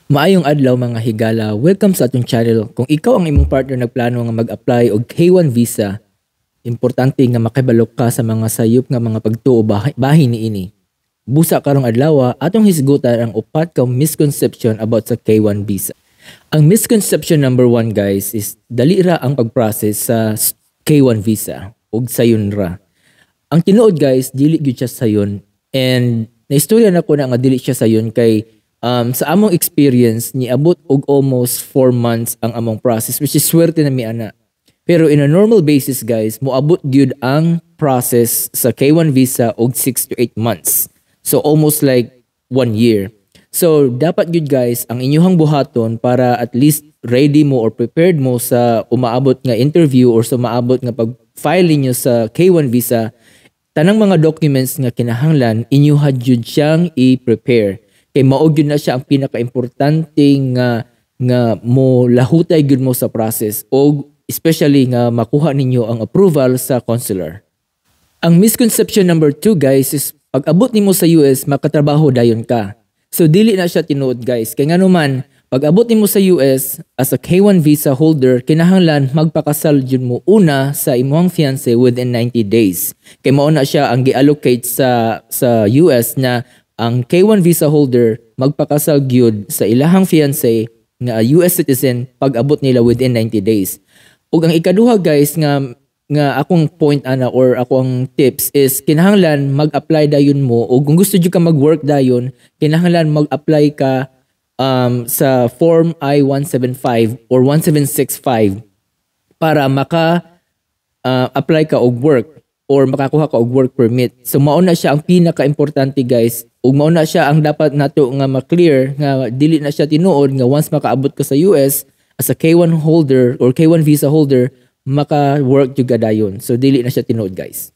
Maayong adlaw mga higala, welcome sa atong channel. Kung ikaw ang imong partner nagplano nga mag-apply og K1 visa, importante nga makabalok ka sa mga sayop nga mga pagtuo bahin niini. Busa karong adlaw atong hisgutan ang upat ka misconception about sa K1 visa. Ang misconception number 1 guys is dali ra ang pag-process sa K1 visa og sayon ra. Ang tinuod guys, dili gyud siya sayon, and naistorya na ko na nga dili siya sayon kay sa among experience, niabot og almost 4 months ang among process, which is swerte na mi ana. Pero in a normal basis guys, moabot gyud ang process sa K1 visa og 6 to 8 months. So almost like 1 year. So dapat gyud guys ang inyong buhaton para at least ready mo or prepared mo sa umaabot nga interview or sa umaabot nga pag-file ninyo sa K1 visa. Tanang mga documents nga kinahanglan, inyuha gyud siyang i-prepare. Kay mao gyud na siya ang pinaka-importante nga mo lahutay gyud mo sa process o especially nga makuha ninyo ang approval sa consular. Ang misconception number 2 guys is pag abot nimo sa US makatrabaho dayon ka. So dili na siya tinuod guys. Kay nganuman pag abot nimo sa US as a K1 visa holder, kinahanglan magpakasal jud mo una sa imong fiancé within 90 days. Kay mao na siya ang gi-allocate sa US na ang K1 visa holder magpakasal gyud sa ilahang fiancé nga US citizen pag abot nila within 90 days. Ug ang ikaduha guys nga akong point ana or akong tips is kinahanglan mag-apply dayon mo o kung gusto jud ka mag-work dayon, kinahanglan mag-apply ka sa form I-175 or 1765 para apply ka og work or makakuha ka og work permit. So mao na siya ang pinaka-importante guys. Ug mao na siya ang dapat nato nga ma-clear nga dili na siya tinuod nga once makaabot ka sa US as a K1 holder or K1 visa holder, maka-work jud dayon. So dili na siya tinuod guys.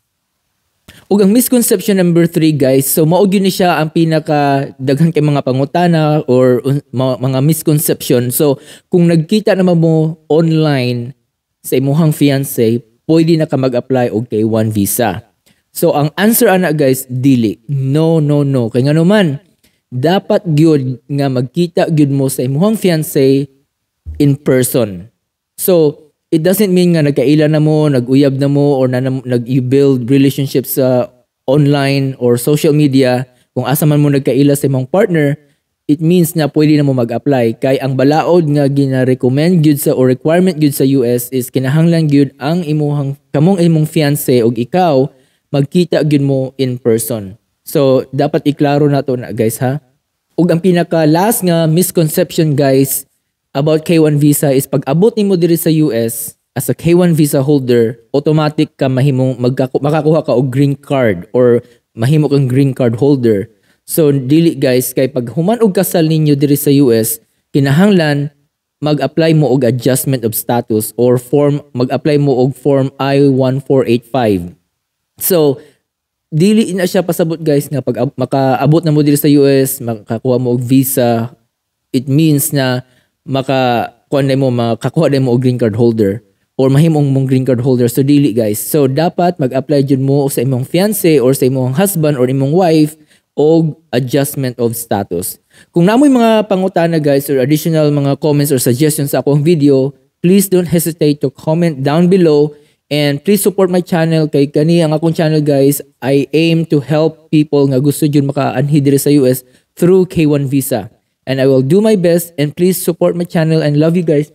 Ug ang misconception number 3 guys, so mao gyud ni siya ang pinaka daghan kay mga pangutana or mga misconception. So kung nagkita naman mo online sa imong fiancé, pwede na ka mag-apply og K1 visa. So ang answer ana guys, dili. No. Kay nganuman dapat gyud nga magkita gyud mo sa imong fiancé in person. So it doesn't mean nga nagkaila na mo, nag-uyab na mo or nag-build relationships sa online or social media. Kung asa man mo nagkaila sa imong partner, it means na pwede na mo mag-apply. Kay ang balaod nga gina-recommend gyud sa or requirement gyud sa US is kinahanglan gyud ang imong fiancé og ikaw magkita gyud mo in person. So dapat iklaro nato na guys ha. Ug ang pinaka last nga misconception guys about K1 visa is pag abot nimo diri sa US as a K1 visa holder, automatic ka makakuha ka og green card or mahimo kang green card holder. So dili guys, kay pag human og kasal ninyo diri sa US, kinahanglan mag-apply mo og adjustment of status or mag-apply mo og form I-1485. So dili na siya pasabot guys nga pag makaabot na mo diri sa US, makakuha mo og visa, it means na makakuha mo og green card holder or mahimong mong green card holder. So dili guys. So dapat mag-apply jud mo sa imong fiancé or sa imong husband or imong wife og adjustment of status. Kung namoy mga pangutana guys or additional mga comments or suggestions sa akong video, please don't hesitate to comment down below. And please support my channel. Kay kani ang akong channel guys, I aim to help people nga gusto jud maka-anhi diri sa US through K1 visa. And I will do my best, and please support my channel and love you guys.